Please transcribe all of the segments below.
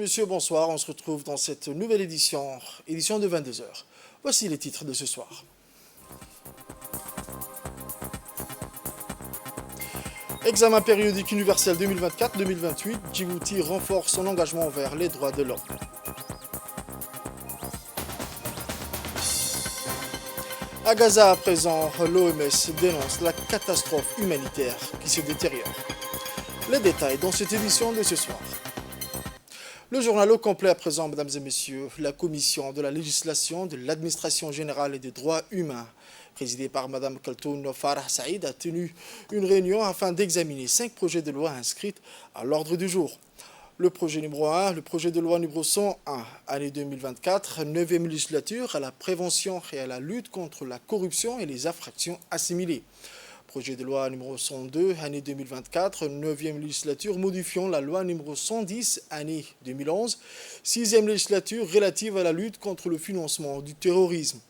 messieurs, bonsoir. On se retrouve dans cette nouvelle édition de 22 heures. Voici les titres de ce soir. Examen périodique universel 2024-2028, Djibouti renforce son engagement envers les droits de l'homme. À Gaza à présent, l'OMS dénonce la catastrophe humanitaire qui se détériore. Les détails dans cette édition de ce soir. Le journal au complet à présent, mesdames et messieurs, la commission de la législation, de l'administration générale et des droits humains, présidée par Mme Kaltoun Farah Saïd, a tenu une réunion afin d'examiner 5 projets de loi inscrits à l'ordre du jour. Le projet numéro 1, le projet de loi numéro 101, année 2024, 9e législature à la prévention et à la lutte contre la corruption et les infractions assimilées. Projet de loi numéro 102, année 2024, 9e législature modifiant la loi numéro 110, année 2011, 6e législature relative à la lutte contre le financement du terrorisme.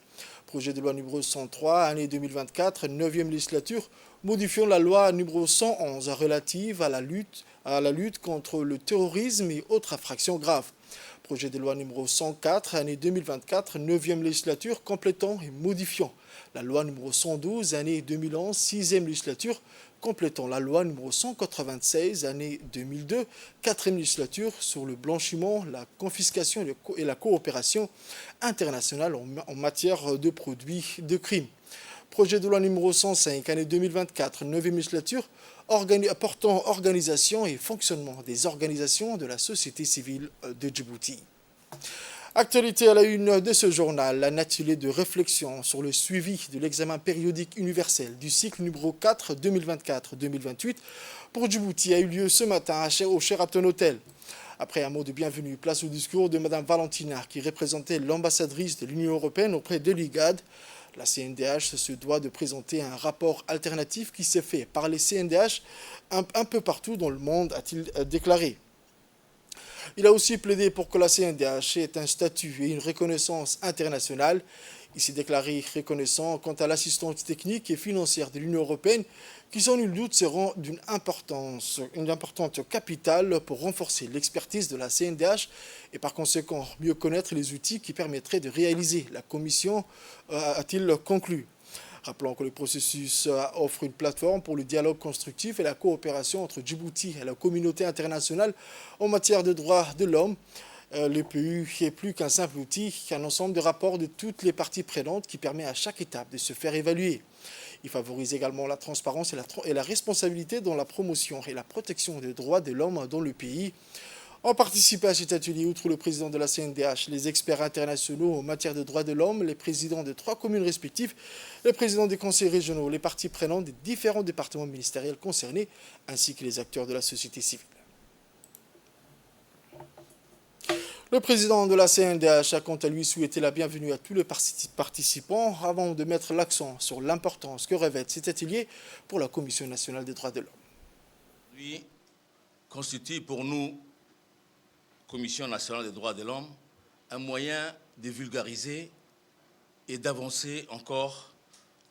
Projet de loi numéro 103, année 2024, 9e législature modifiant la loi numéro 111 relative à la lutte contre le terrorisme et autres infractions graves. Projet de loi numéro 104, année 2024, 9e législature complétant et modifiant la loi numéro 112, année 2011, 6e législature complétant la loi numéro 196, année 2002, 4e législature sur le blanchiment, la confiscation et la coopération internationale en matière de produits de crime. Projet de loi numéro 105, année 2024, 9e législature, portant organisation et fonctionnement des organisations de la société civile de Djibouti. Actualité à la une de ce journal, un atelier de réflexion sur le suivi de l'examen périodique universel du cycle numéro 4 2024-2028 pour Djibouti a eu lieu ce matin au Sheraton Hotel. Après un mot de bienvenue, place au discours de Mme Valentina, qui représentait l'ambassadrice de l'Union européenne auprès de l'IGAD. La CNDH se doit de présenter un rapport alternatif qui s'est fait par les CNDH un peu partout dans le monde, a-t-il déclaré. Il a aussi plaidé pour que la CNDH ait un statut et une reconnaissance internationale. Il s'est déclaré reconnaissant quant à l'assistance technique et financière de l'Union européenne qui, sans nul doute, seront d'une importante capitale pour renforcer l'expertise de la CNDH et par conséquent mieux connaître les outils qui permettraient de réaliser la commission, a-t-il conclu. Rappelons que le processus offre une plateforme pour le dialogue constructif et la coopération entre Djibouti et la communauté internationale en matière de droits de l'homme. Le PU est plus qu'un simple outil, un ensemble de rapports de toutes les parties prenantes qui permet à chaque étape de se faire évaluer. Il favorise également la transparence et la responsabilité dans la promotion et la protection des droits de l'homme dans le pays. Ont participé à cet atelier, outre le président de la CNDH, les experts internationaux en matière de droits de l'homme, les présidents de 3 communes respectives, les présidents des conseils régionaux, les parties prenantes des différents départements ministériels concernés, ainsi que les acteurs de la société civile. Le président de la CNDH a quant à lui souhaité la bienvenue à tous les participants avant de mettre l'accent sur l'importance que revêt cet atelier pour la Commission nationale des droits de l'homme. Lui constitue pour nous, Commission nationale des droits de l'homme, un moyen de vulgariser et d'avancer encore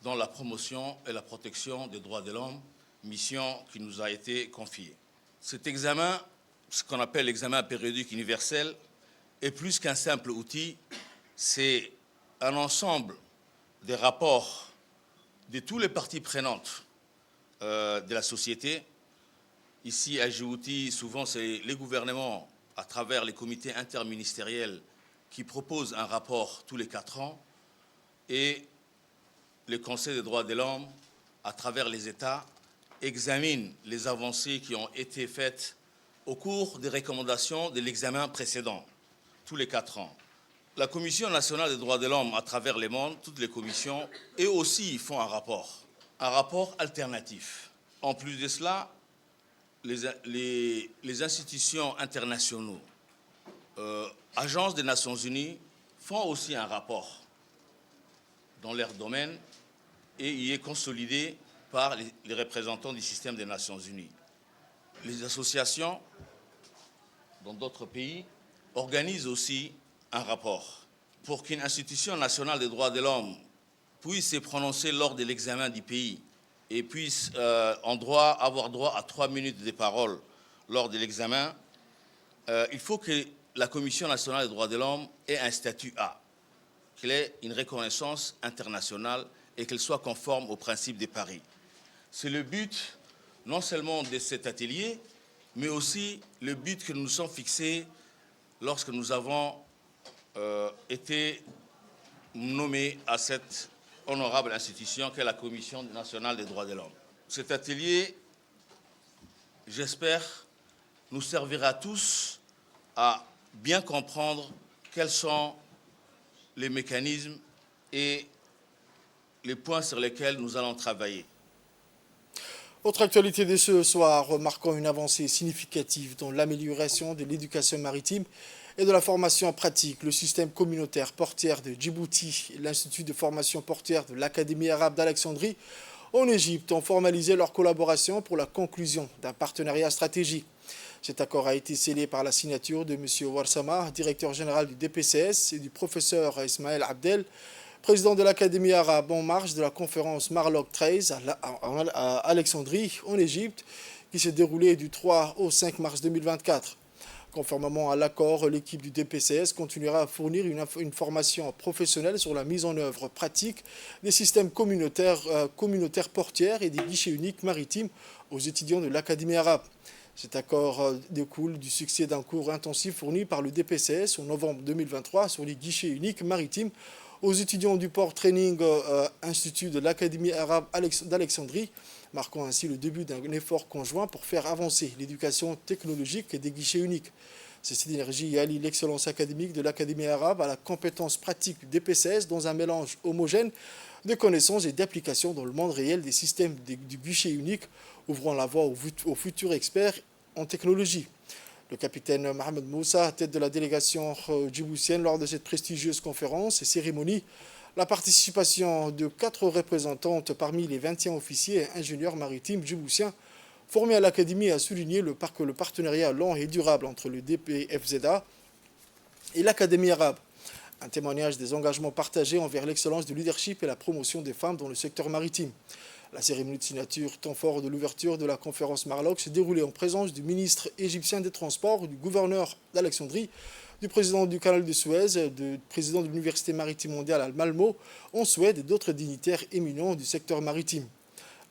dans la promotion et la protection des droits de l'homme, mission qui nous a été confiée. Cet examen, ce qu'on appelle l'examen périodique universel, est plus qu'un simple outil, c'est un ensemble des rapports de toutes les parties prenantes de la société. Ici à Djibouti, souvent c'est les gouvernements à travers les comités interministériels qui proposent un rapport tous les 4 ans et le Conseil des droits de l'homme, à travers les États, examine les avancées qui ont été faites au cours des recommandations de l'examen précédent, tous les 4 ans. La Commission nationale des droits de l'homme, à travers le monde, toutes les commissions, eux aussi font un rapport alternatif. En plus de cela, les institutions internationaux, agences des Nations Unies, font aussi un rapport dans leur domaine et il est consolidé par les représentants du système des Nations Unies. Les associations dans d'autres pays organisent aussi un rapport. Pour qu'une institution nationale des droits de l'homme puisse se prononcer lors de l'examen du pays et puisse avoir droit à 3 minutes de parole lors de l'examen, il faut que la Commission nationale des droits de l'homme ait un statut A, qu'elle ait une reconnaissance internationale et qu'elle soit conforme aux principes de Paris. C'est le but non seulement de cet atelier, mais aussi le but que nous nous sommes fixés lorsque nous avons été nommés à cette honorable institution qu'est la Commission nationale des droits de l'homme. Cet atelier, j'espère, nous servira tous à bien comprendre quels sont les mécanismes et les points sur lesquels nous allons travailler. Autre actualité de ce soir, remarquant une avancée significative dans l'amélioration de l'éducation maritime et de la formation pratique, le système communautaire portuaire de Djibouti et l'Institut de formation portuaire de l'Académie arabe d'Alexandrie en Égypte ont formalisé leur collaboration pour la conclusion d'un partenariat stratégique. Cet accord a été scellé par la signature de M. Warsama, directeur général du DPCS, et du professeur Ismaël Abdel, président de l'Académie arabe en marge de la conférence Marlock 13 à Alexandrie, en Égypte, qui s'est déroulée du 3 au 5 mars 2024. Conformément à l'accord, l'équipe du DPCS continuera à fournir une formation professionnelle sur la mise en œuvre pratique des systèmes communautaires portuaires et des guichets uniques maritimes aux étudiants de l'Académie arabe. Cet accord découle du succès d'un cours intensif fourni par le DPCS en novembre 2023 sur les guichets uniques maritimes aux étudiants du Port Training Institute de l'Académie arabe d'Alexandrie, marquant ainsi le début d'un effort conjoint pour faire avancer l'éducation technologique et des guichets uniques. Cette synergie allie l'excellence académique de l'Académie arabe à la compétence pratique du DPCS dans un mélange homogène de connaissances et d'applications dans le monde réel des systèmes du guichet unique, ouvrant la voie aux futurs experts en technologie. Le capitaine Mohamed Moussa, tête de la délégation djiboutienne lors de cette prestigieuse conférence et cérémonie, la participation de 4 représentantes parmi les 21 officiers et ingénieurs maritimes djiboutiens formés à l'Académie a souligné le partenariat long et durable entre le DPFZA et l'Académie arabe. Un témoignage des engagements partagés envers l'excellence du leadership et la promotion des femmes dans le secteur maritime. La cérémonie de signature, temps fort de l'ouverture de la conférence Marlock, s'est déroulée en présence du ministre égyptien des Transports, du gouverneur d'Alexandrie, du président du canal de Suez, du président de l'Université maritime mondiale à Malmo, en Suède et d'autres dignitaires éminents du secteur maritime.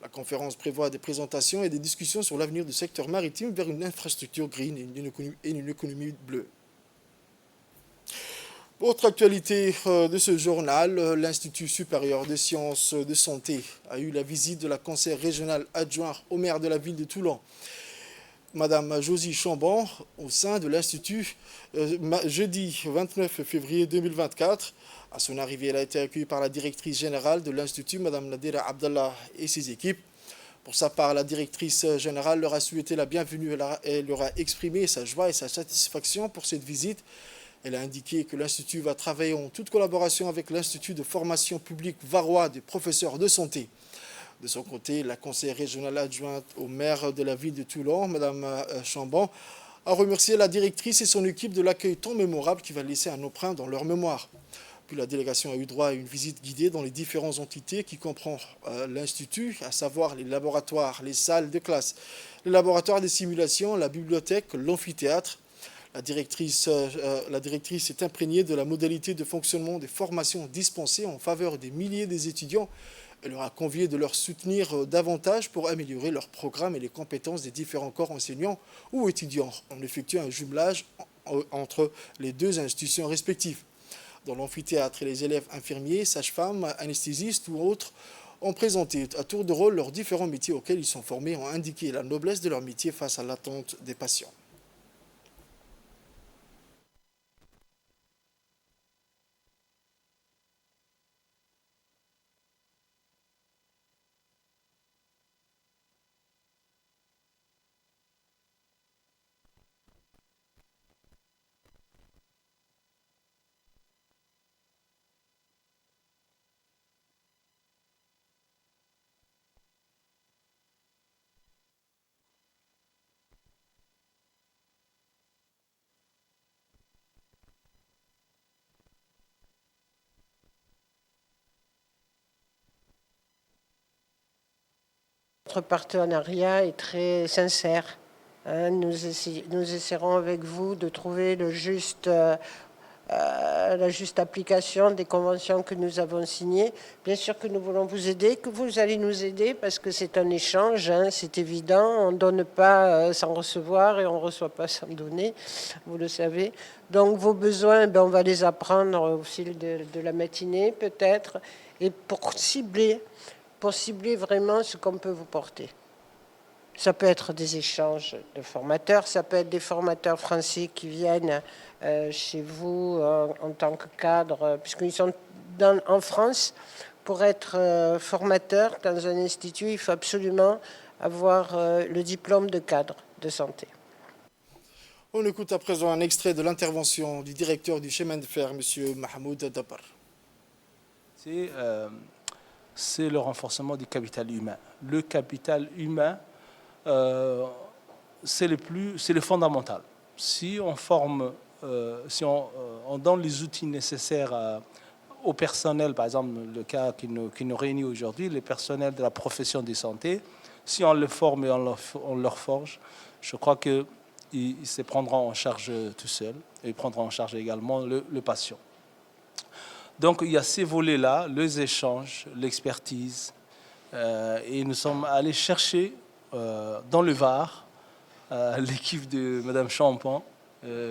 La conférence prévoit des présentations et des discussions sur l'avenir du secteur maritime vers une infrastructure green et une économie bleue. Autre actualité de ce journal, l'Institut supérieur des sciences de santé a eu la visite de la conseillère régionale adjointe au maire de la ville de Toulon, Madame Josie Chambon, au sein de l'Institut jeudi 29 février 2024. À son arrivée, elle a été accueillie par la directrice générale de l'Institut, Madame Nadira Abdallah, et ses équipes. Pour sa part, la directrice générale leur a souhaité la bienvenue et leur a exprimé sa joie et sa satisfaction pour cette visite. Elle a indiqué que l'Institut va travailler en toute collaboration avec l'Institut de formation publique varois des professeurs de santé. De son côté, la conseillère régionale adjointe au maire de la ville de Toulon, Mme Chambon, a remercié la directrice et son équipe de l'accueil tant mémorable qui va laisser un emprunt dans leur mémoire. Puis la délégation a eu droit à une visite guidée dans les différentes entités qui comprend l'Institut, à savoir les laboratoires, les salles de classe, les laboratoires de simulation, la bibliothèque, l'amphithéâtre. La directrice est imprégnée de la modalité de fonctionnement des formations dispensées en faveur des milliers des étudiants. Elle leur a convié de leur soutenir davantage pour améliorer leurs programmes et les compétences des différents corps enseignants ou étudiants en effectuant un jumelage entre les deux institutions respectives. Dans l'amphithéâtre, les élèves infirmiers, sages-femmes, anesthésistes ou autres ont présenté à tour de rôle leurs différents métiers auxquels ils sont formés, ont indiqué la noblesse de leur métier face à l'attente des patients. Notre partenariat est très sincère Nous essaierons avec vous de trouver la juste application des conventions que nous avons signées. Bien sûr que nous voulons vous aider, que vous allez nous aider parce que c'est un échange, c'est évident. On ne donne pas sans recevoir et on ne reçoit pas sans donner, vous le savez. Donc vos besoins, on va les apprendre au fil de la matinée peut-être, et pour cibler vraiment ce qu'on peut vous porter. Ça peut être des échanges de formateurs, ça peut être des formateurs français qui viennent chez vous en tant que cadre, puisqu'ils sont en France. Pour être formateur dans un institut, il faut absolument avoir le diplôme de cadre de santé. On écoute à présent un extrait de l'intervention du directeur du chemin de fer, M. Mahmoud Dabar. C'est le renforcement du capital humain. Le capital humain, c'est le fondamental. Si on forme, si on donne les outils nécessaires au personnel, par exemple le cas qui nous réunit aujourd'hui, les personnels de la profession de santé, si on le forme et on leur forge, je crois qu'ils se prendront en charge tout seuls et ils prendront en charge également le patient. Donc il y a ces volets-là, les échanges, l'expertise, et nous sommes allés chercher dans le Var l'équipe de Mme Champan,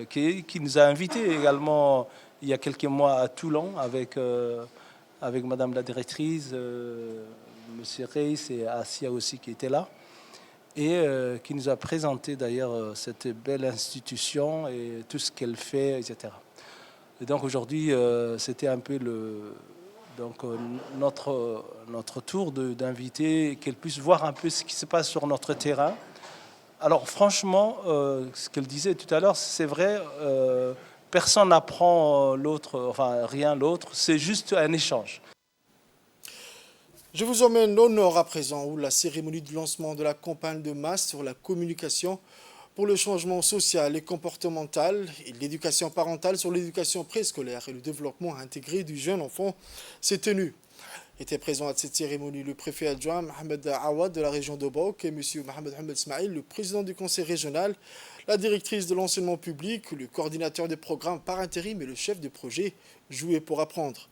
qui nous a invités également il y a quelques mois à Toulon avec Mme la directrice, M. Reis et Assia aussi qui était là, et qui nous a présenté d'ailleurs cette belle institution et tout ce qu'elle fait, etc. Et donc aujourd'hui, c'était un peu notre tour d'inviter qu'elle puisse voir un peu ce qui se passe sur notre terrain. Alors franchement, ce qu'elle disait tout à l'heure, c'est vrai, personne n'apprend rien l'autre, c'est juste un échange. Je vous emmène au nord à présent, où la cérémonie de lancement de la campagne de masse sur la communication pour le changement social et comportemental et l'éducation parentale sur l'éducation préscolaire et le développement intégré du jeune enfant s'est tenue. Étaient présents à cette cérémonie le préfet adjoint Mohamed Awad de la région de Bouk et M. Mohamed Ahmed Smaïl, le président du conseil régional, la directrice de l'enseignement public, le coordinateur des programmes par intérim et le chef de projet Jouer pour apprendre.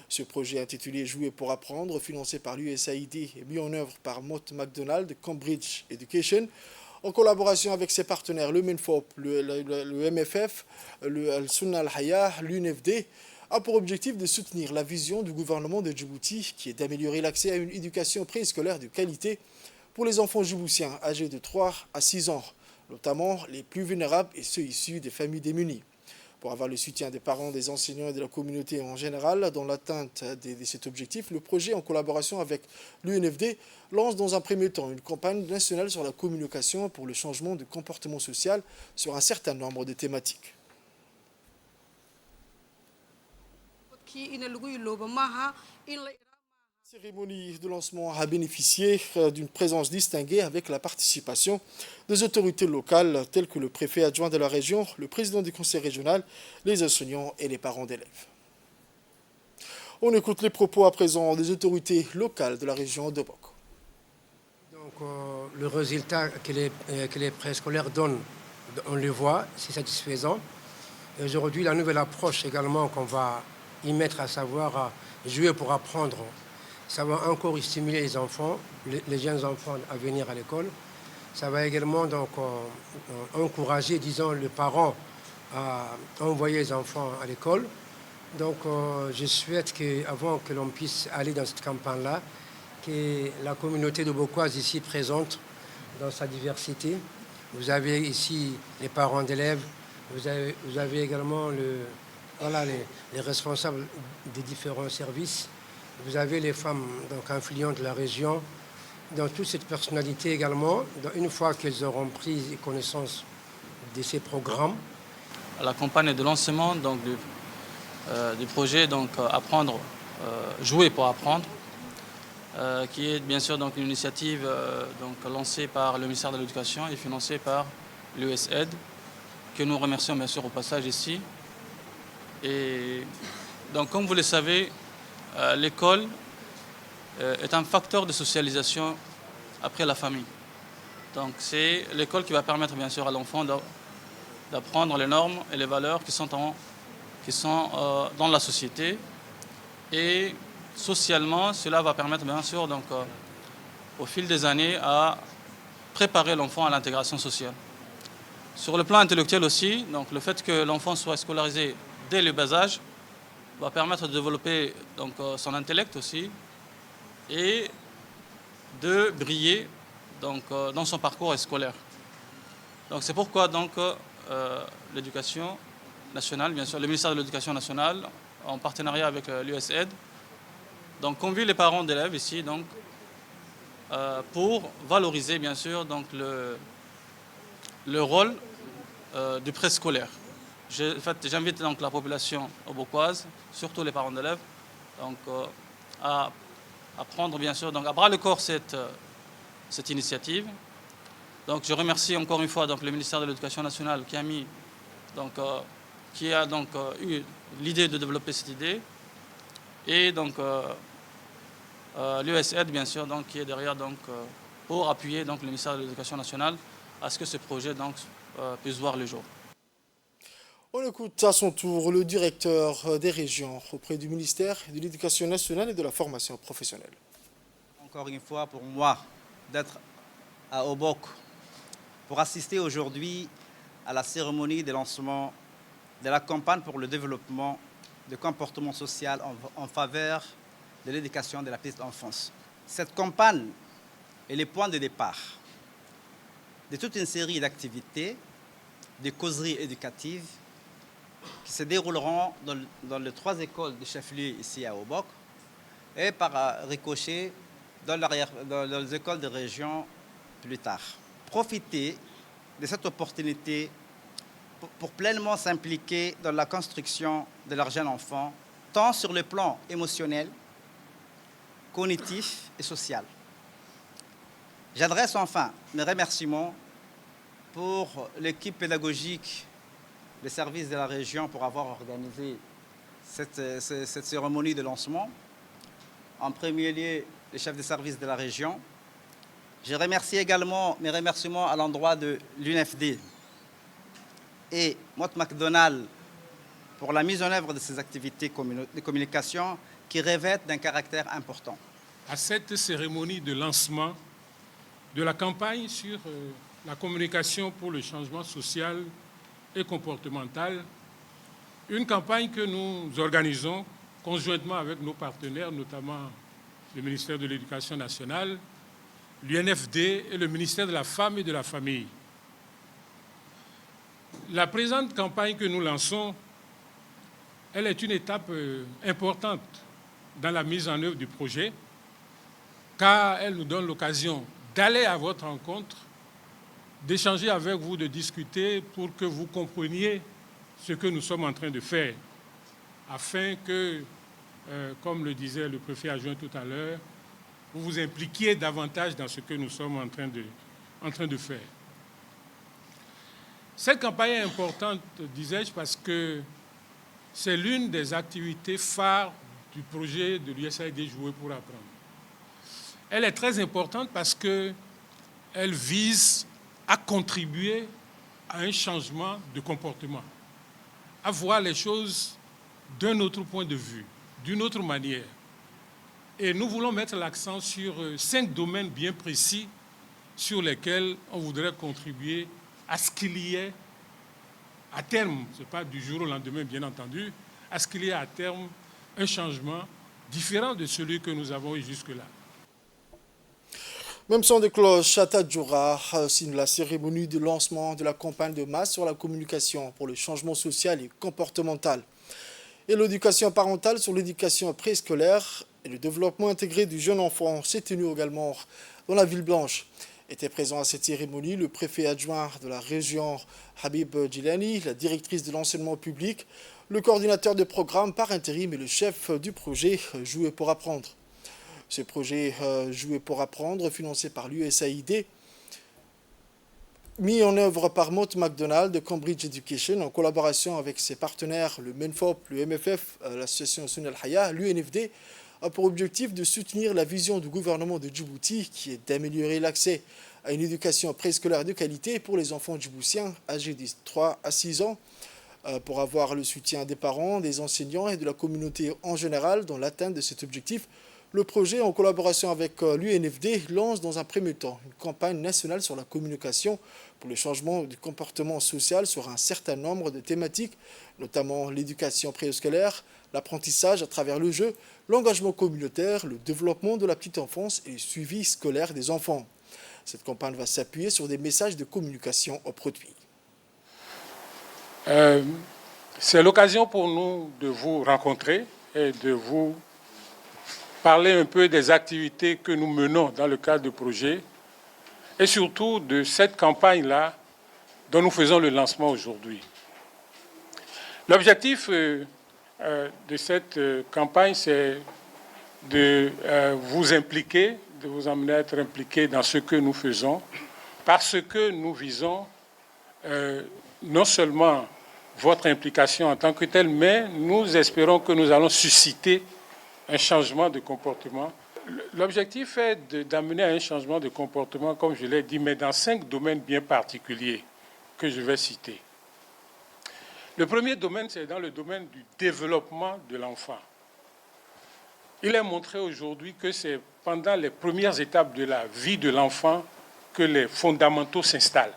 Ce projet intitulé Jouer pour apprendre, financé par l'USAID et mis en œuvre par Mott MacDonald, Cambridge Education, en collaboration avec ses partenaires, le MENFOP, le MFF, le Al-Sunna Al-Haya, l'UNFD, a pour objectif de soutenir la vision du gouvernement de Djibouti, qui est d'améliorer l'accès à une éducation préscolaire de qualité pour les enfants djiboutiens âgés de 3 à 6 ans, notamment les plus vulnérables et ceux issus des familles démunies. Pour avoir le soutien des parents, des enseignants et de la communauté en général dans l'atteinte de cet objectif, le projet, en collaboration avec l'UNFD, lance dans un premier temps une campagne nationale sur la communication pour le changement de comportement social sur un certain nombre de thématiques. La cérémonie de lancement a bénéficié d'une présence distinguée avec la participation des autorités locales telles que le préfet adjoint de la région, le président du conseil régional, les enseignants et les parents d'élèves. On écoute les propos à présent des autorités locales de la région de Bouk. Donc le résultat que les préscolaires donnent, on le voit, c'est satisfaisant. Et aujourd'hui, la nouvelle approche également qu'on va y mettre, à savoir jouer pour apprendre, ça va encore stimuler les enfants, les jeunes enfants à venir à l'école. Ça va également donc encourager, disons, les parents à envoyer les enfants à l'école. Donc je souhaite qu'avant que l'on puisse aller dans cette campagne-là, que la communauté de Boukoise ici présente dans sa diversité. Vous avez ici les parents d'élèves, vous avez également les responsables des différents services. Vous avez les femmes donc, influentes de la région. Dans toute cette personnalité également, une fois qu'elles auront pris connaissance de ces programmes. La campagne de lancement donc, du projet donc, Jouer pour apprendre, qui est bien sûr donc, une initiative lancée par le ministère de l'Éducation et financée par l'USAID, que nous remercions bien sûr au passage ici. Et donc comme vous le savez, l'école est un facteur de socialisation après la famille. Donc c'est l'école qui va permettre bien sûr à l'enfant d'apprendre les normes et les valeurs qui sont dans la société. Et socialement, cela va permettre bien sûr donc, au fil des années à préparer l'enfant à l'intégration sociale. Sur le plan intellectuel aussi, donc, le fait que l'enfant soit scolarisé dès le bas âge va permettre de développer donc, son intellect aussi et de briller donc, dans son parcours scolaire. Donc c'est pourquoi donc, l'éducation nationale, bien sûr, le ministère de l'Éducation nationale, en partenariat avec l'USAID, donc convie les parents d'élèves ici donc, pour valoriser bien sûr donc, le rôle du préscolaire. J'invite donc la population aubocoise, surtout les parents d'élèves, donc, à prendre bien sûr donc, à bras le corps cette initiative. Donc, je remercie encore une fois donc, le ministère de l'Éducation nationale qui a eu l'idée de développer cette idée et donc l'USAID bien sûr donc, qui est derrière donc, pour appuyer donc, le ministère de l'Éducation nationale à ce que ce projet donc, puisse voir le jour. On écoute à son tour le directeur des régions auprès du ministère de l'Éducation nationale et de la formation professionnelle. Encore une fois pour moi d'être à Obok pour assister aujourd'hui à la cérémonie de lancement de la campagne pour le développement du comportement social en faveur de l'éducation de la petite enfance. Cette campagne est le point de départ de toute une série d'activités, de causeries éducatives qui se dérouleront dans les 3 écoles de chef-lieu ici à Obok et par ricochet dans les écoles de région plus tard. Profiter de cette opportunité pour pleinement s'impliquer dans la construction de leur jeune enfant, tant sur le plan émotionnel, cognitif et social. J'adresse enfin mes remerciements pour l'équipe pédagogique des services de la région pour avoir organisé cette cérémonie de lancement. En premier lieu, les chefs de service de la région. Je remercie également mes remerciements à l'endroit de l'UNFD et Mott MacDonald pour la mise en œuvre de ces activités de communication qui revêtent d'un caractère important. À cette cérémonie de lancement de la campagne sur la communication pour le changement social et comportemental, une campagne que nous organisons conjointement avec nos partenaires, notamment le ministère de l'Éducation nationale, l'UNFD et le ministère de la Femme et de la Famille. La présente campagne que nous lançons, elle est une étape importante dans la mise en œuvre du projet, car elle nous donne l'occasion d'aller à votre rencontre, d'échanger avec vous, de discuter pour que vous compreniez ce que nous sommes en train de faire, afin que, comme le disait le préfet adjoint tout à l'heure, vous vous impliquiez davantage dans ce que nous sommes en train de faire. Cette campagne est importante, disais-je, parce que c'est l'une des activités phares du projet de l'USAID Jouer pour apprendre. Elle est très importante parce qu'elle vise à contribuer à un changement de comportement, à voir les choses d'un autre point de vue, d'une autre manière. Et nous voulons mettre l'accent sur 5 domaines bien précis sur lesquels on voudrait contribuer à ce qu'il y ait à terme, ce n'est pas du jour au lendemain bien entendu, à ce qu'il y ait à terme un changement différent de celui que nous avons eu jusque-là. Même son de cloche, Chata Djoura signe la cérémonie de lancement de la campagne de masse sur la communication pour le changement social et comportemental et l'éducation parentale sur l'éducation préscolaire et le développement intégré du jeune enfant s'est tenu également dans la ville blanche. Était présent à cette cérémonie le préfet adjoint de la région Habib Djilani, la directrice de l'enseignement public, le coordinateur de programme par intérim et le chef du projet Jouer pour apprendre. Ce projet Jouer pour apprendre, financé par l'USAID, mis en œuvre par Mott MacDonald de Cambridge Education en collaboration avec ses partenaires, le MENFOP, le MFF, l'association Sunal Haya, l'UNFD, a pour objectif de soutenir la vision du gouvernement de Djibouti qui est d'améliorer l'accès à une éducation préscolaire de qualité pour les enfants djiboutiens âgés de 3 à 6 ans pour avoir le soutien des parents, des enseignants et de la communauté en général dans l'atteinte de cet objectif. Le projet, en collaboration avec l'UNFD, lance dans un premier temps une campagne nationale sur la communication pour le changement du comportement social sur un certain nombre de thématiques, notamment l'éducation préscolaire, l'apprentissage à travers le jeu, l'engagement communautaire, le développement de la petite enfance et le suivi scolaire des enfants. Cette campagne va s'appuyer sur des messages de communication au produit. C'est l'occasion pour nous de vous rencontrer et de vous parler un peu des activités que nous menons dans le cadre du projet et surtout de cette campagne-là dont nous faisons le lancement aujourd'hui. L'objectif de cette campagne, c'est de vous impliquer, de vous amener à être impliqués dans ce que nous faisons, parce que nous visons non seulement votre implication en tant que telle, mais nous espérons que nous allons susciter un changement de comportement. L'objectif est d'amener à un changement de comportement, comme je l'ai dit, mais dans 5 domaines bien particuliers que je vais citer. Le premier domaine, c'est dans le domaine du développement de l'enfant. Il est montré aujourd'hui que c'est pendant les premières étapes de la vie de l'enfant que les fondamentaux s'installent.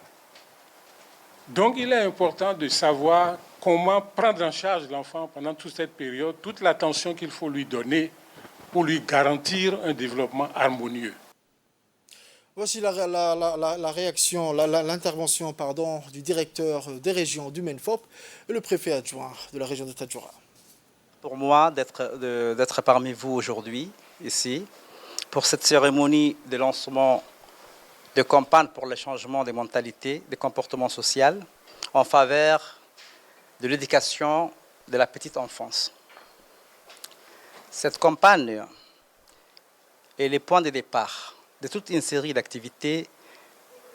Donc, il est important de savoir comment prendre en charge l'enfant pendant toute cette période, toute l'attention qu'il faut lui donner pour lui garantir un développement harmonieux. Voici l'intervention du directeur des régions du MENFOP et le préfet adjoint de la région de Tadjoura. Pour moi, d'être parmi vous aujourd'hui, ici, pour cette cérémonie de lancement de campagne pour le changement des mentalités, des comportements sociaux en faveur de l'éducation de la petite enfance. Cette campagne est le point de départ de toute une série d'activités,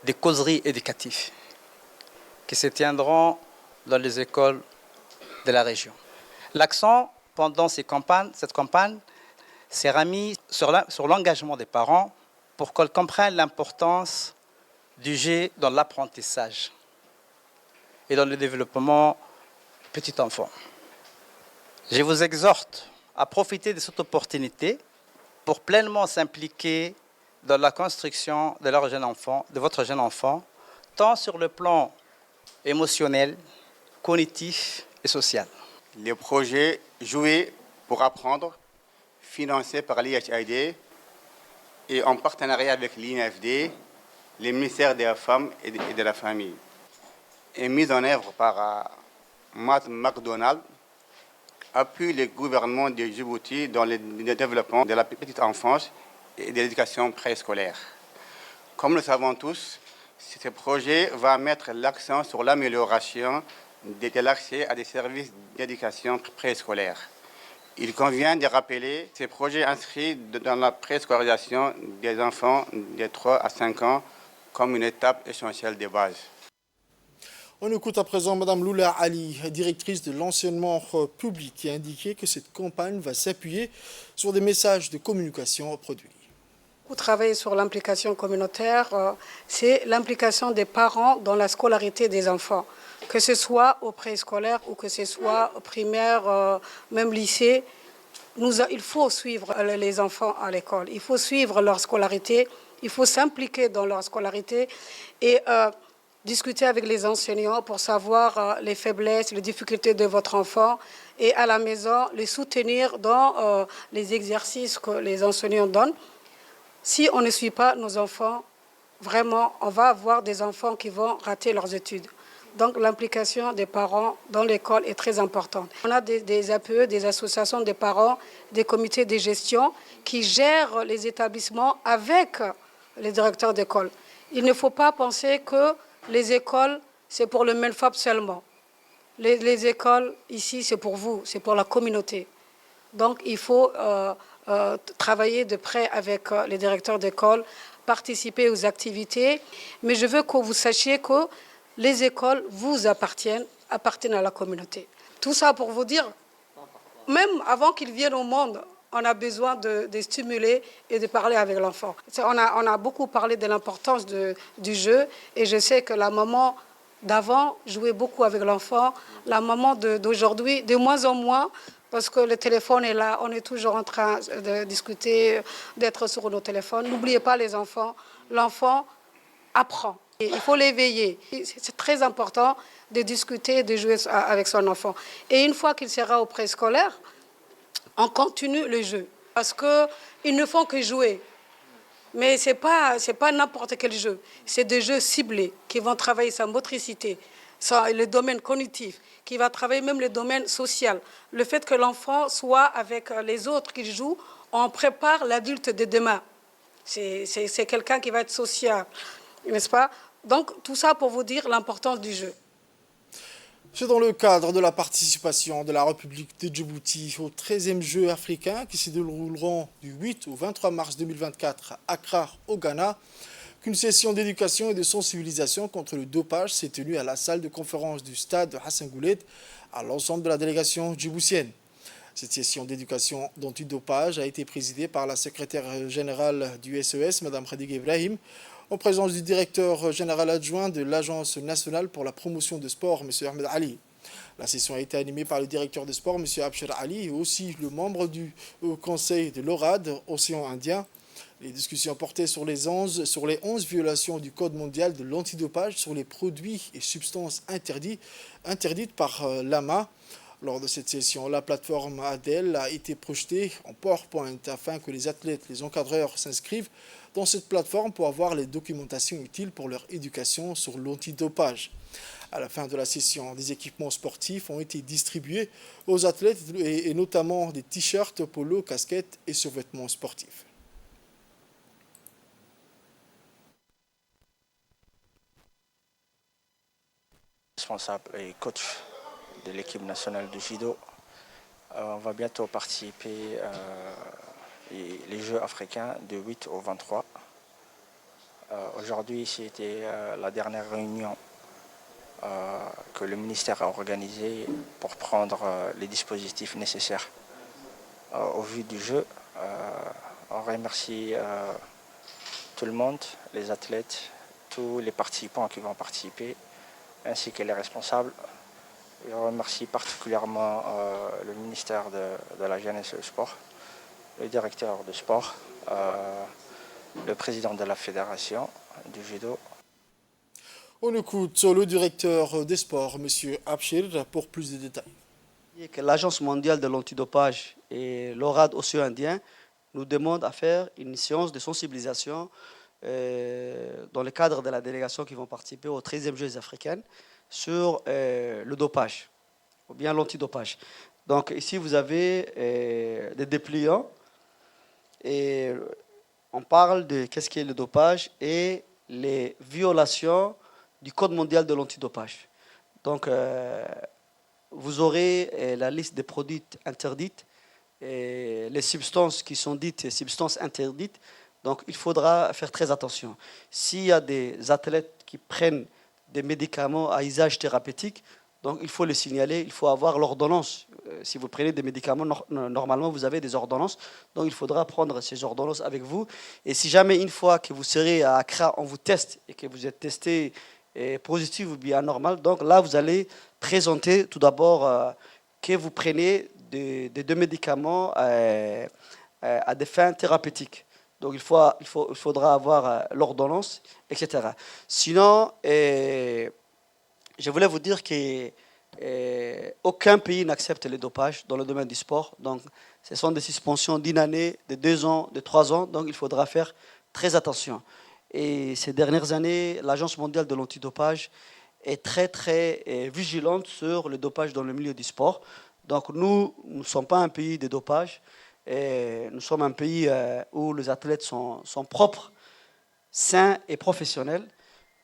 de causeries éducatives qui se tiendront dans les écoles de la région. L'accent pendant cette campagne sera mis sur l'engagement des parents pour qu'ils comprennent l'importance du jeu dans l'apprentissage et dans le développement petit enfant. Je vous exhorte à profiter de cette opportunité pour pleinement s'impliquer dans la construction de votre jeune enfant, tant sur le plan émotionnel, cognitif et social. Le projet Jouer pour apprendre, financé par l'IHID et en partenariat avec l'INFD, le ministère des Femmes et de la Famille, est mis en œuvre par Matt McDonald, appuie le gouvernement de Djibouti dans le développement de la petite enfance et de l'éducation préscolaire. Comme nous le savons tous, ce projet va mettre l'accent sur l'amélioration de l'accès à des services d'éducation préscolaire. Il convient de rappeler ces projets inscrits dans la préscolarisation des enfants de 3 à 5 ans comme une étape essentielle de base. On écoute à présent Mme Loula Ali, directrice de l'enseignement public, qui a indiqué que cette campagne va s'appuyer sur des messages de communication produits. Vous travaillez sur l'implication communautaire, c'est l'implication des parents dans la scolarité des enfants, que ce soit au préscolaire ou que ce soit au primaire, même lycée. Il faut suivre les enfants à l'école, il faut suivre leur scolarité, il faut s'impliquer dans leur scolarité et discuter avec les enseignants pour savoir les faiblesses, les difficultés de votre enfant et à la maison, les soutenir dans les exercices que les enseignants donnent. Si on ne suit pas nos enfants, vraiment, on va avoir des enfants qui vont rater leurs études. Donc l'implication des parents dans l'école est très importante. On a des APE, des associations de parents, des comités de gestion qui gèrent les établissements avec les directeurs d'école. Il ne faut pas penser que les écoles, c'est pour le MENFOP seulement. Les écoles, ici, c'est pour vous, c'est pour la communauté. Donc il faut travailler de près avec les directeurs d'école, participer aux activités. Mais je veux que vous sachiez que les écoles vous appartiennent à la communauté. Tout ça pour vous dire, même avant qu'ils viennent au monde, on a besoin de stimuler et de parler avec l'enfant. On a beaucoup parlé de l'importance du jeu et je sais que la maman d'avant jouait beaucoup avec l'enfant. La maman d'aujourd'hui, de moins en moins, parce que le téléphone est là, on est toujours en train de discuter, d'être sur nos téléphones. N'oubliez pas les enfants, l'enfant apprend. Et il faut l'éveiller. C'est très important de discuter, de jouer avec son enfant. Et une fois qu'il sera au préscolaire, on continue le jeu. Parce qu'ils ne font que jouer. Mais ce n'est pas n'importe quel jeu. C'est des jeux ciblés qui vont travailler sa motricité, le domaine cognitif, qui va travailler même le domaine social. Le fait que l'enfant soit avec les autres qu'il joue, on prépare l'adulte de demain. C'est quelqu'un qui va être social, n'est-ce pas? Donc tout ça pour vous dire l'importance du jeu. C'est dans le cadre de la participation de la République de Djibouti aux 13e Jeux africains qui se dérouleront du 8 au 23 mars 2024 à Accra, au Ghana, qu'une session d'éducation et de sensibilisation contre le dopage s'est tenue à la salle de conférence du stade Hassan Goulet à l'ensemble de la délégation djiboutienne. Cette session d'éducation d'antidopage a été présidée par la secrétaire générale du SES, Mme Khadija Ibrahim, en présence du directeur général adjoint de l'Agence nationale pour la promotion de sport, M. Ahmed Ali. La session a été animée par le directeur de sport, M. Abshir Ali, et aussi le membre du conseil de l'ORAD, Océan Indien. Les discussions portaient sur les 11 violations du Code mondial de l'antidopage sur les produits et substances interdites par l'AMA. Lors de cette session, la plateforme ADEL a été projetée en PowerPoint afin que les athlètes, les encadreurs s'inscrivent dans cette plateforme pour avoir les documentations utiles pour leur éducation sur l'antidopage. À la fin de la session, des équipements sportifs ont été distribués aux athlètes et notamment des t-shirts, polos, casquettes et survêtements sportifs. Responsable et coach de l'équipe nationale de judo. On va bientôt participer les Jeux africains de 8 au 23. Aujourd'hui, c'était la dernière réunion que le ministère a organisée pour prendre les dispositifs nécessaires au vu du jeu. On remercie tout le monde, les athlètes, tous les participants qui vont participer, ainsi que les responsables. Je remercie particulièrement le ministère de la Jeunesse et du Sport, le directeur de sport, le président de la fédération du judo. On écoute le directeur des sports, M. Abshir, pour plus de détails. L'Agence mondiale de l'antidopage et l'ORAD Océan Indien nous demandent à faire une séance de sensibilisation dans le cadre de la délégation qui vont participer aux 13e Jeux africains sur le dopage, ou bien l'antidopage. Donc ici, vous avez des dépliants et on parle de qu'est-ce qu'est le dopage et les violations du Code mondial de l'antidopage. Donc, vous aurez la liste des produits interdits et les substances qui sont dites substances interdites. Donc, il faudra faire très attention. S'il y a des athlètes qui prennent des médicaments à usage thérapeutique, donc il faut les signaler, il faut avoir l'ordonnance. Si vous prenez des médicaments, normalement vous avez des ordonnances, donc il faudra prendre ces ordonnances avec vous. Et si jamais une fois que vous serez à Accra, on vous teste et que vous êtes testé positif ou bien anormal, donc là vous allez présenter tout d'abord que vous prenez des médicaments à des fins thérapeutiques. Donc il faudra avoir l'ordonnance, etc. Sinon, je voulais vous dire qu'aucun pays n'accepte le dopage dans le domaine du sport. Donc ce sont des suspensions d'une année, de 2 ans, de 3 ans. Donc il faudra faire très attention. Et ces dernières années, l'Agence mondiale de l'antidopage est très, très vigilante sur le dopage dans le milieu du sport. Donc nous ne sommes pas un pays de dopage. Et nous sommes un pays où les athlètes sont propres, sains et professionnels.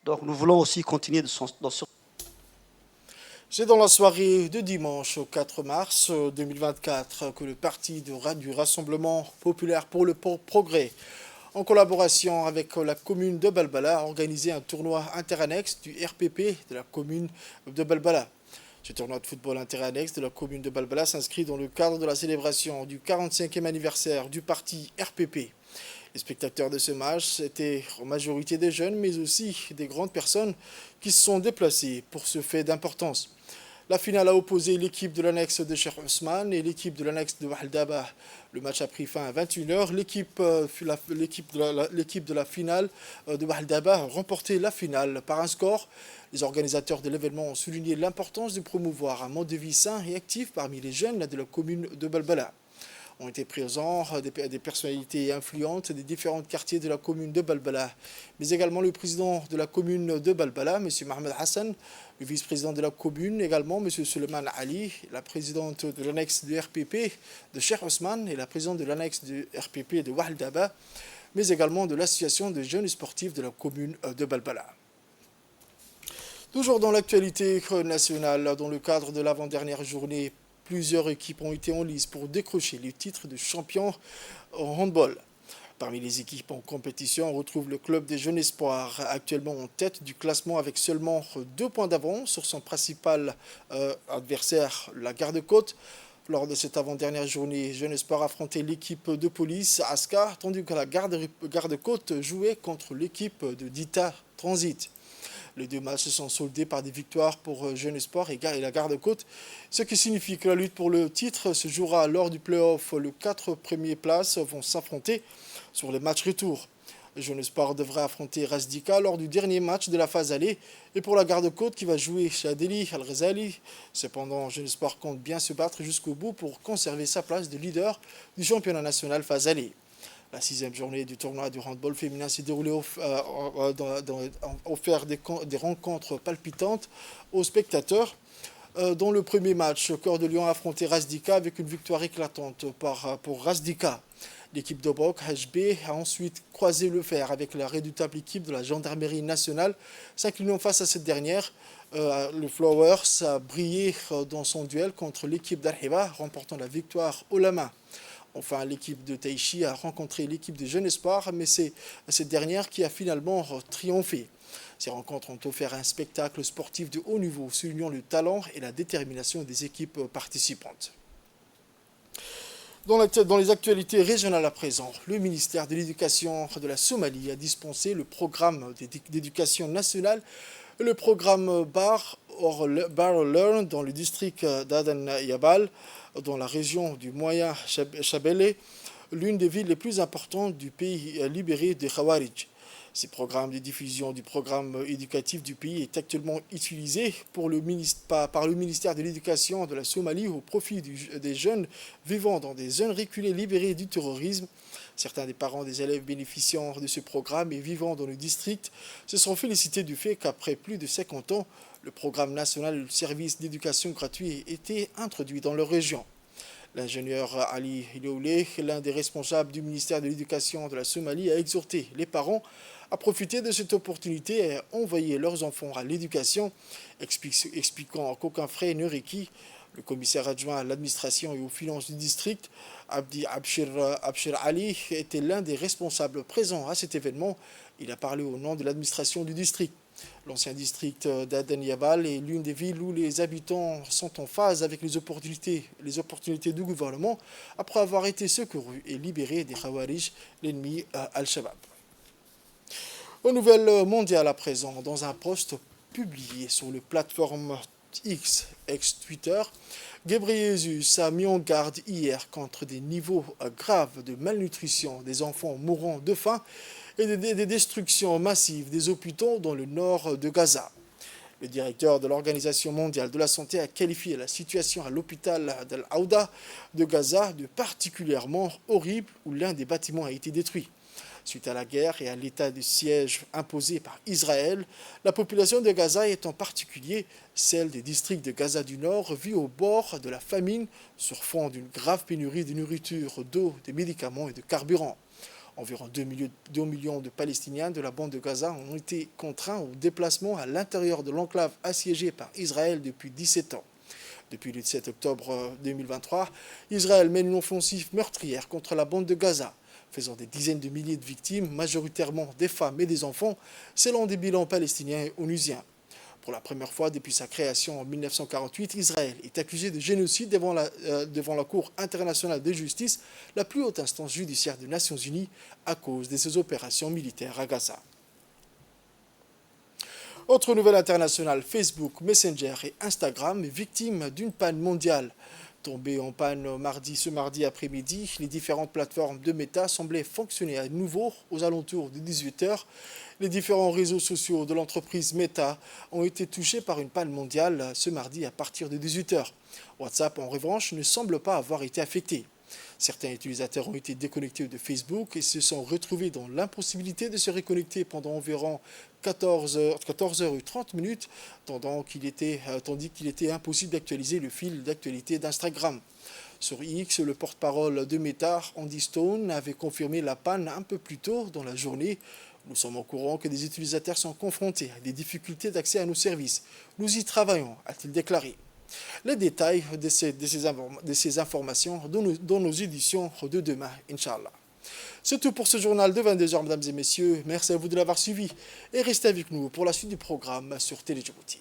Donc nous voulons aussi continuer dans ce... C'est dans la soirée de dimanche au 4 mars 2024 que le parti du Rassemblement populaire pour le progrès, en collaboration avec la commune de Balbala, a organisé un tournoi interannexe du RPP de la commune de Balbala. Ce tournoi de football interannexe de la commune de Balbala s'inscrit dans le cadre de la célébration du 45e anniversaire du parti RPP. Les spectateurs de ce match étaient en majorité des jeunes, mais aussi des grandes personnes qui se sont déplacées pour ce fait d'importance. La finale a opposé l'équipe de l'annexe de Cheikh Ousmane et l'équipe de l'annexe de Wahl Daba. Le match a pris fin à 21h. L'équipe de la finale de Wahl Daba a remporté la finale par un score. Les organisateurs de l'événement ont souligné l'importance de promouvoir un mode de vie sain et actif parmi les jeunes de la commune de Balbala. Ont été présents des personnalités influentes des différents quartiers de la commune de Balbala, mais également le président de la commune de Balbala, M. Mohamed Hassan, le vice-président de la commune, également M. Suleiman Ali, la présidente de l'annexe de RPP de Cheikh Ousmane et la présidente de l'annexe de RPP de Wahl Daba, mais également de l'association de jeunes sportifs de la commune de Balbala. Toujours dans l'actualité nationale, dans le cadre de l'avant-dernière journée, plusieurs équipes ont été en lice pour décrocher le titre de champion en handball. Parmi les équipes en compétition, on retrouve le club des jeunes espoirs, actuellement en tête du classement avec seulement 2 points d'avance sur son principal adversaire, la Garde-Côte. Lors de cette avant-dernière journée, Jeunes Espoirs affrontait l'équipe de police Aska, tandis que la Garde-Côte jouait contre l'équipe de Dita Transit. Les 2 matchs se sont soldés par des victoires pour Jeunes Espoirs et la Garde-Côte, ce qui signifie que la lutte pour le titre se jouera lors du play-off. Les 4 premières places vont s'affronter sur les matchs retour. Jeunes Espoirs devrait affronter Razdika lors du dernier match de la phase aller et pour la Garde-Côte qui va jouer Chadeli Al-Ghazali. Cependant, Jeunes Espoirs compte bien se battre jusqu'au bout pour conserver sa place de leader du championnat national phase aller. La 6e journée du tournoi du handball féminin s'est déroulée offert des rencontres palpitantes aux spectateurs. Dans le premier match, Cœur de Lion a affronté Razdika avec une victoire éclatante pour Razdika. L'équipe de Bok, HB, a ensuite croisé le fer avec la redoutable équipe de la gendarmerie nationale, s'inclinant face à cette dernière. Le Flowers a brillé dans son duel contre l'équipe d'Arhiba, remportant la victoire haut la main. Enfin, l'équipe de Taichi a rencontré l'équipe des Jeunes Espoirs, mais c'est cette dernière qui a finalement triomphé. Ces rencontres ont offert un spectacle sportif de haut niveau, soulignant le talent et la détermination des équipes participantes. Dans les actualités régionales à présent, le ministère de l'Éducation de la Somalie a dispensé le programme d'éducation nationale et le programme Bar Learn dans le district d'Aden Yabal, dans la région du Moyen Chabelle, l'une des villes les plus importantes du pays libéré de Khawarij. Ces programmes de diffusion du programme éducatif du pays est actuellement utilisé par le ministère de l'Éducation de la Somalie au profit des jeunes vivant dans des zones reculées libérées du terrorisme. Certains des parents des élèves bénéficiant de ce programme et vivant dans le district se sont félicités du fait qu'après plus de 50 ans, le programme national de service d'éducation gratuit a été introduit dans leur région. L'ingénieur Ali Hiloulé, l'un des responsables du ministère de l'Éducation de la Somalie, a exhorté les parents à profiter de cette opportunité et à envoyer leurs enfants à l'éducation, expliquant qu'aucun frais ne requis. Le commissaire adjoint à l'administration et aux finances du district, Abdi Abshir Ali, était l'un des responsables présents à cet événement. Il a parlé au nom de l'administration du district. L'ancien district d'Aden Yabal est l'une des villes où les habitants sont en phase avec les opportunités du gouvernement après avoir été secourus et libérés des Khawarij, l'ennemi Al-Shabaab. Aux nouvelles mondiales à présent, dans un post publié sur la plateforme X, ex-Twitter, Ghebreyesus a mis en garde hier contre des niveaux graves de malnutrition des enfants mourant de faim et des destructions massives des hôpitaux dans le nord de Gaza. Le directeur de l'Organisation mondiale de la santé a qualifié la situation à l'hôpital d'Al-Aouda de Gaza de particulièrement horrible où l'un des bâtiments a été détruit. Suite à la guerre et à l'état de siège imposé par Israël, la population de Gaza, et en particulier celle des districts de Gaza du Nord, vit au bord de la famine sur fond d'une grave pénurie de nourriture, d'eau, de médicaments et de carburant. Environ 2 millions de Palestiniens de la bande de Gaza ont été contraints au déplacement à l'intérieur de l'enclave assiégée par Israël depuis 17 ans. Depuis le 7 octobre 2023, Israël mène une offensive meurtrière contre la bande de Gaza, faisant des dizaines de milliers de victimes, majoritairement des femmes et des enfants, selon des bilans palestiniens et onusiens. Pour la première fois depuis sa création en 1948, Israël est accusé de génocide devant la Cour internationale de justice, la plus haute instance judiciaire des Nations Unies, à cause de ses opérations militaires à Gaza. Autre nouvelle internationale, Facebook, Messenger et Instagram victimes d'une panne mondiale. Tombées en panne ce mardi après-midi, les différentes plateformes de Meta semblaient fonctionner à nouveau aux alentours de 18 h. Les différents réseaux sociaux de l'entreprise Meta ont été touchés par une panne mondiale ce mardi à partir de 18 h. WhatsApp, en revanche, ne semble pas avoir été affecté. Certains utilisateurs ont été déconnectés de Facebook et se sont retrouvés dans l'impossibilité de se reconnecter pendant environ 14h30 tandis qu'il était impossible d'actualiser le fil d'actualité d'Instagram. Sur X, le porte-parole de Meta, Andy Stone, avait confirmé la panne un peu plus tôt dans la journée. Nous sommes au courant que des utilisateurs sont confrontés à des difficultés d'accès à nos services. Nous y travaillons, a-t-il déclaré. Les détails de ces informations dans nos éditions de demain, Inch'Allah. C'est tout pour ce journal de 22 h, mesdames et messieurs. Merci à vous de l'avoir suivi et restez avec nous pour la suite du programme sur Télé Djibouti.